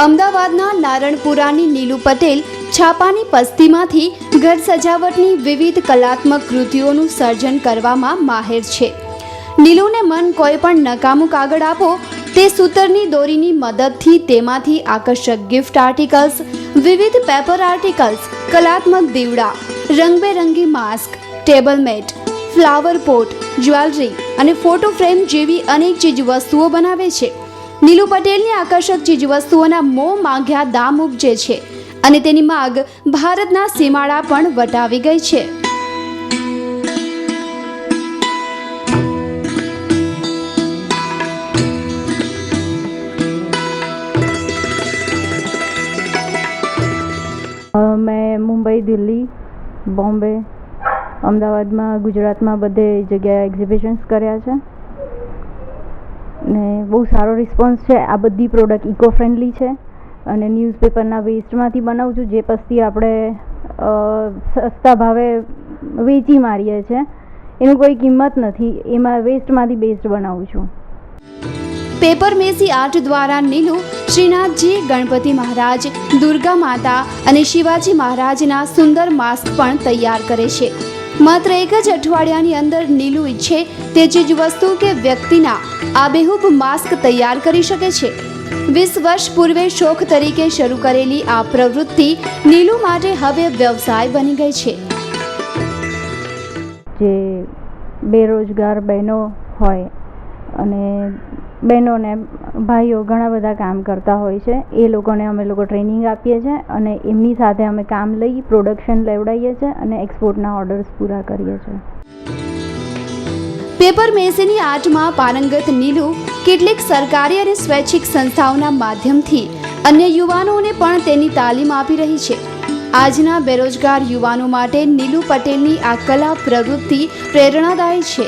અમદાવાદના નારણપુરાની નીલુ પટેલ છાપાની પસ્તીમાંથી ઘર સજાવટની વિવિધ કલાત્મક કૃતિઓનું સર્જન કરવામાં માહેર છે. નીલુને મન કોઈ પણ નકામું કાગળ આપો, તે સૂતરની દોરીની મદદથી તેમાંથી આકર્ષક ગિફ્ટ આર્ટિકલ્સ, વિવિધ પેપર આર્ટિકલ્સ, કલાત્મક દીવડા, રંગબેરંગી mask, table mat, flower pot, jewellery અને ફોટો ફ્રેમ જેવી અનેક ચીજવસ્તુઓ બનાવે છે. નીલુ પટેલની આકર્ષક ચીજવસ્તુઓના મોં માંગ્યા દામ ઉપજે છે અને તેની માંગ ભારતના સીમાડા પણ વટાવી ગઈ છે. મેં મુંબઈ, દિલ્હી, બોમ્બે, અમદાવાદમાં, ગુજરાતમાં બધે જગ્યાએ એક્ઝિબિશન્સ કર્યા છે ને બહુ સારો રિસ્પોન્સ છે. આ બધી પ્રોડક્ટ ઇકો ફ્રેન્ડલી છે અને ન્યૂઝપેપરના વેસ્ટમાંથી બનાવું છું. જે પસ્તી આપણે સસ્તા ભાવે વેચી મારીએ છીએ એનું કોઈ કિંમત નથી, એમાં વેસ્ટમાંથી બેસ્ટ બનાવું છું. પેપર મેસી આર્ટ દ્વારા નીલુ શ્રીનાથજી, ગણપતિ મહારાજ, દુર્ગા માતા અને શિવાજી મહારાજના સુંદર માસ્ક પણ તૈયાર કરે છે. માત્ર એક જ અઠવાડિયાની અંદર નીલુ ઈચ્છે તે ચીજવસ્તુ કે વ્યક્તિના આબેહૂબ માસ્ક તૈયાર કરી શકે છે. 20 વર્ષ પૂર્વે શોખ તરીકે શરૂ કરેલી આ પ્રવૃત્તિ નીલુ માટે હવે વ્યવસાય બની ગઈ છે. જે બેરોજગાર બહેનો હોય અને બહેનોને ભાઈઓ ઘણા બધા કામ કરતા હોય છે, એ લોકોને અમે લોકો ટ્રેનિંગ આપીએ છીએ અને એમની સાથે અમે કામ લઈ પ્રોડક્શન લેવડાવીએ છીએ અને એક્સપોર્ટના ઓર્ડર્સ પૂરા કરીએ છીએ. પેપર મેસીની આર્ટમાં પારંગત નીલુ કેટલીક સરકારી અને સ્વૈચ્છિક સંસ્થાઓના માધ્યમથી અન્ય યુવાનોને પણ તેની તાલીમ આપી રહી છે. આજના બેરોજગાર યુવાનો માટે નીલુ પટેલની આ કલા પ્રવૃત્તિ પ્રેરણાદાયી છે.